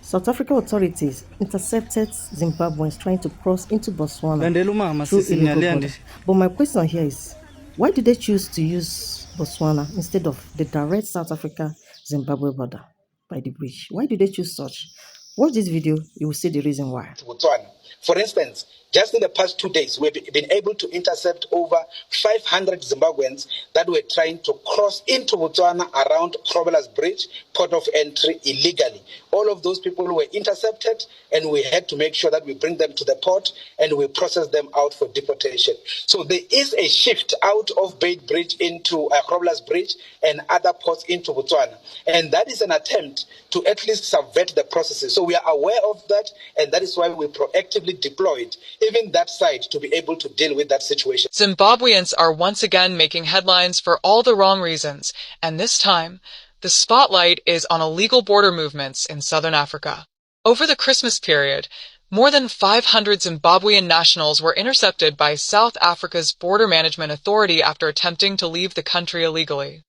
South African authorities intercepted Zimbabweans trying to cross into Botswana Landela umama through illegal siniyalenda border. But my question here is, why did they choose to use Botswana instead of the direct South Africa Zimbabwe border by the bridge? Why did they choose such? Watch this video, you will see the reason why. Botswana. For instance, just in the past 2 days, we've been able to intercept over 500 Zimbabweans that were trying to cross into Botswana around Crowell's Bridge, port of entry, illegally. All of those people were intercepted, and we had to make sure that we bring them to the port and we process them out for deportation. So there is a shift out of Bait Bridge into Crowell's Bridge and other ports into Botswana. And that is an attempt to at least subvert the processes. So we are aware of that, and that is why we proactively deployed even that side to be able to deal with that situation. Zimbabweans are once again making headlines for all the wrong reasons, and this time, the spotlight is on illegal border movements in southern Africa. Over the Christmas period, more than 500 Zimbabwean nationals were intercepted by South Africa's Border Management Authority after attempting to leave the country illegally.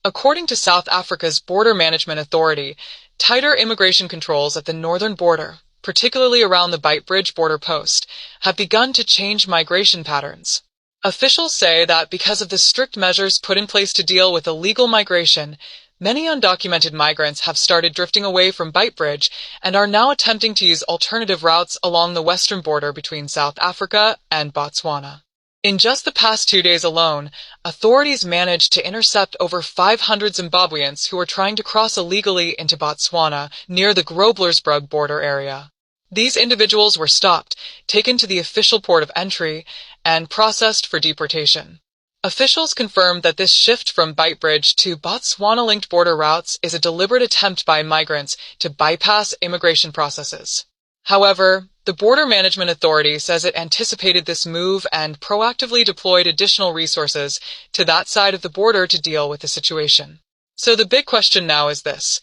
According to South Africa's Border Management Authority, tighter immigration controls at the northern border, particularly around the Beitbridge border post, have begun to change migration patterns. Officials say that because of the strict measures put in place to deal with illegal migration, many undocumented migrants have started drifting away from Beitbridge and are now attempting to use alternative routes along the western border between South Africa and Botswana. In just the past 2 days alone, authorities managed to intercept over 500 Zimbabweans who were trying to cross illegally into Botswana near the Groblersbrug border area. These individuals were stopped, taken to the official port of entry, and processed for deportation. Officials confirmed that this shift from Beitbridge to Botswana-linked border routes is a deliberate attempt by migrants to bypass immigration processes. However, the Border Management Authority says it anticipated this move and proactively deployed additional resources to that side of the border to deal with the situation. So the big question now is this: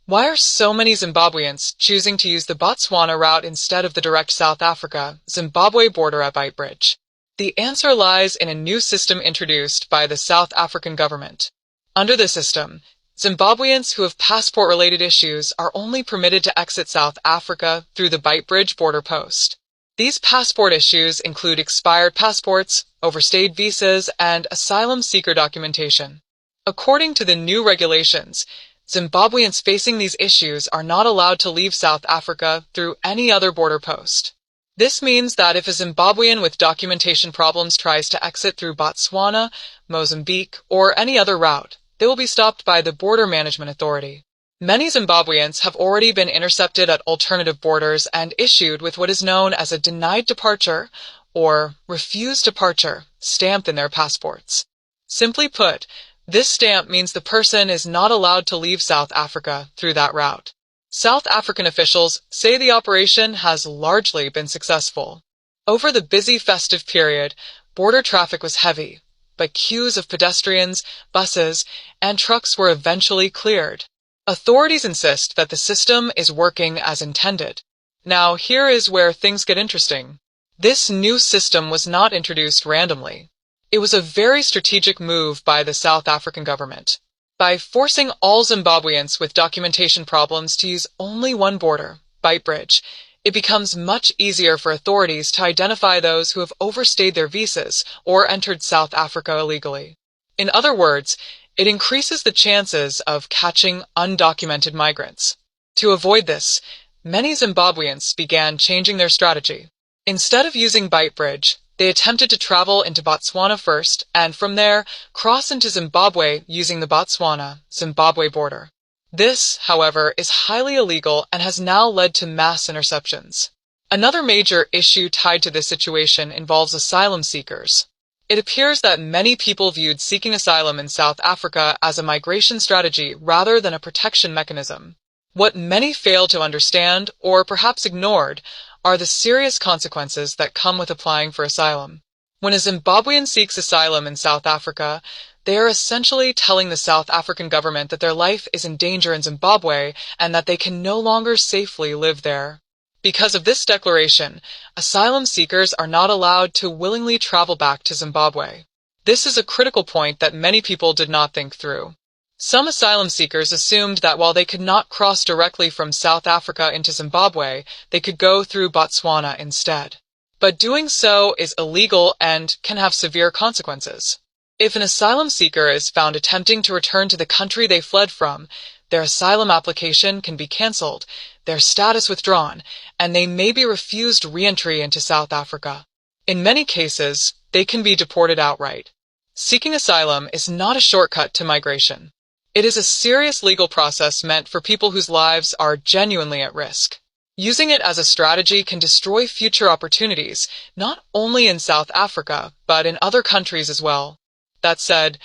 why are so many Zimbabweans choosing to use the Botswana route instead of the direct South Africa-Zimbabwe border at Beitbridge? The answer lies in a new system introduced by the South African government. Under the system, Zimbabweans who have passport-related issues are only permitted to exit South Africa through the Beitbridge border post. These passport issues include expired passports, overstayed visas, and asylum seeker documentation. According to the new regulations, Zimbabweans facing these issues are not allowed to leave South Africa through any other border post. This means that if a Zimbabwean with documentation problems tries to exit through Botswana, Mozambique, or any other route, they will be stopped by the Border Management Authority. Many Zimbabweans have already been intercepted at alternative borders and issued with what is known as a denied departure or refused departure stamp in their passports. Simply put, this stamp means the person is not allowed to leave South Africa through that route. South African officials say the operation has largely been successful. Over the busy festive period, border traffic was heavy, but queues of pedestrians, buses, and trucks were eventually cleared. Authorities insist that the system is working as intended. Now, here is where things get interesting. This new system was not introduced randomly. It was a very strategic move by the South African government. By forcing all Zimbabweans with documentation problems to use only one border, Beitbridge, it becomes much easier for authorities to identify those who have overstayed their visas or entered South Africa illegally. In other words, it increases the chances of catching undocumented migrants. To avoid this, many Zimbabweans began changing their strategy. Instead of using Beitbridge, they attempted to travel into Botswana first, and from there, cross into Zimbabwe using the Botswana-Zimbabwe border. This, however, is highly illegal and has now led to mass interceptions. Another major issue tied to this situation involves asylum seekers. It appears that many people viewed seeking asylum in South Africa as a migration strategy rather than a protection mechanism. What many fail to understand, or perhaps ignored, are the serious consequences that come with applying for asylum. When a Zimbabwean seeks asylum in South Africa, they are essentially telling the South African government that their life is in danger in Zimbabwe and that they can no longer safely live there. Because of this declaration, asylum seekers are not allowed to willingly travel back to Zimbabwe. This is a critical point that many people did not think through. Some asylum seekers assumed that while they could not cross directly from South Africa into Zimbabwe, they could go through Botswana instead. But doing so is illegal and can have severe consequences. If an asylum seeker is found attempting to return to the country they fled from, their asylum application can be cancelled, their status withdrawn, and they may be refused re-entry into South Africa. In many cases, they can be deported outright. Seeking asylum is not a shortcut to migration. It is a serious legal process meant for people whose lives are genuinely at risk. Using it as a strategy can destroy future opportunities, not only in South Africa, but in other countries as well. That said,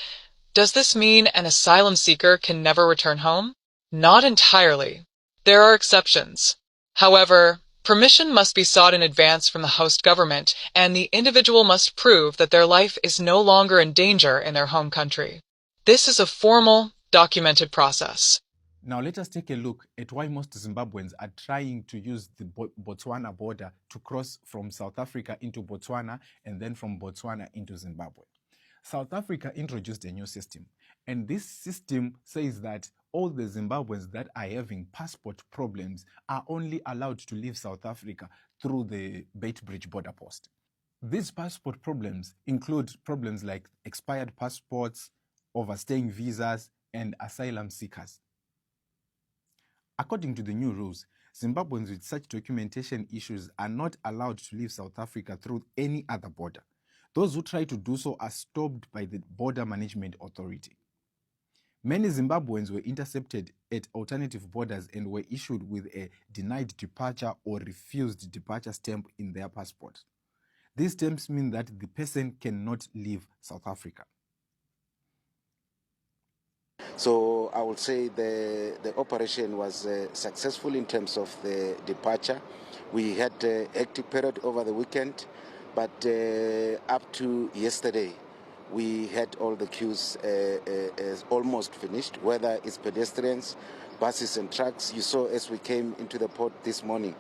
does this mean an asylum seeker can never return home? Not entirely. There are exceptions. However, permission must be sought in advance from the host government, and the individual must prove that their life is no longer in danger in their home country. This is a formal, documented process. Now let us take a look at why most Zimbabweans are trying to use the Botswana border to cross from South Africa into Botswana and then from Botswana into Zimbabwe. South Africa introduced a new system, and this system says that all the Zimbabweans that are having passport problems are only allowed to leave South Africa through the Beitbridge border post. These passport problems include problems like expired passports, overstaying visas, and asylum seekers. According to the new rules, Zimbabweans with such documentation issues are not allowed to leave South Africa through any other border. Those who try to do so are stopped by the Border Management Authority. Many Zimbabweans were intercepted at alternative borders and were issued with a denied departure or refused departure stamp in their passport. These stamps mean that the person cannot leave South Africa. So I would say the operation was successful in terms of the departure. We had a hectic period over the weekend, but up to yesterday, we had all the queues almost finished, whether it's pedestrians, buses and trucks. You saw as we came into the port this morning.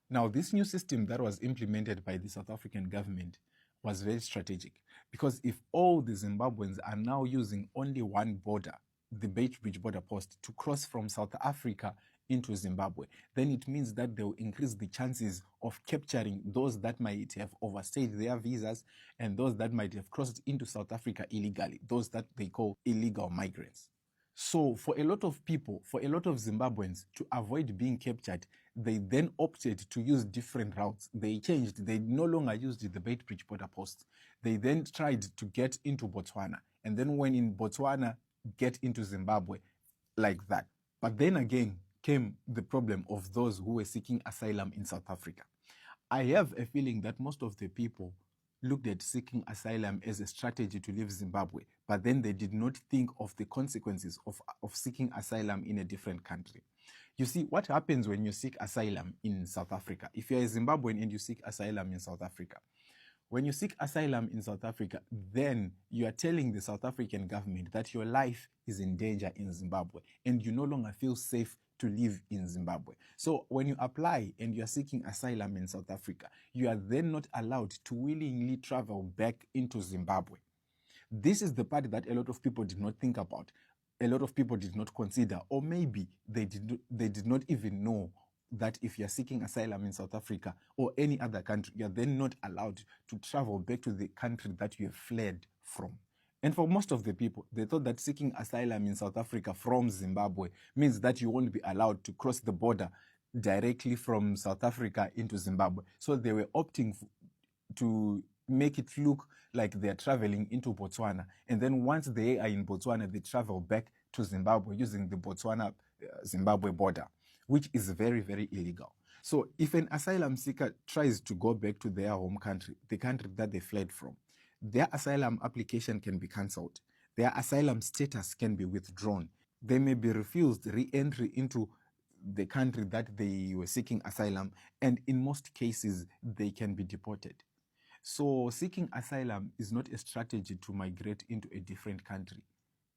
Now, this new system that was implemented by the South African government was very strategic, because if all the Zimbabweans are now using only one border, the Beitbridge border post, to cross from South Africa into Zimbabwe, then it means that they will increase the chances of capturing those that might have overstayed their visas and those that might have crossed into South Africa illegally, those that they call illegal migrants. So for a lot of people, for a lot of Zimbabweans, to avoid being captured, they then opted to use different routes. They changed. They no longer used the Beitbridge border post. They then tried to get into Botswana, and then when in Botswana, get into Zimbabwe like that. But then again came the problem of those who were seeking asylum in South Africa. I have a feeling that most of the people looked at seeking asylum as a strategy to leave Zimbabwe, but then they did not think of the consequences of seeking asylum in a different country. You see, what happens when you seek asylum in South Africa? If you're a Zimbabwean and you seek asylum in South Africa, when you seek asylum in South Africa, then you are telling the South African government that your life is in danger in Zimbabwe and you no longer feel safe to live in Zimbabwe. So when you apply and you are seeking asylum in South Africa, you are then not allowed to willingly travel back into Zimbabwe. This is the part that a lot of people did not think about. A lot of people did not consider, or maybe they did not even know that if you're seeking asylum in South Africa or any other country, you're then not allowed to travel back to the country that you have fled from. And for most of the people, they thought that seeking asylum in South Africa from Zimbabwe means that you won't be allowed to cross the border directly from South Africa into Zimbabwe. So they were opting to make it look like they're traveling into Botswana. And then once they are in Botswana, they travel back to Zimbabwe using the Botswana-Zimbabwe border, which is very, very illegal. So if an asylum seeker tries to go back to their home country, the country that they fled from, their asylum application can be cancelled. Their asylum status can be withdrawn. They may be refused re-entry into the country that they were seeking asylum, and in most cases, they can be deported. So seeking asylum is not a strategy to migrate into a different country.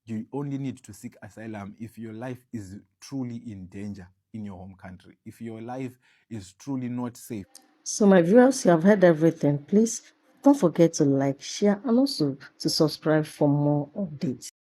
You only need to seek asylum if your life is truly in danger in your home country, if your life is truly not safe. So, my viewers, you have heard everything. Please don't forget to like, share, and also to subscribe for more updates.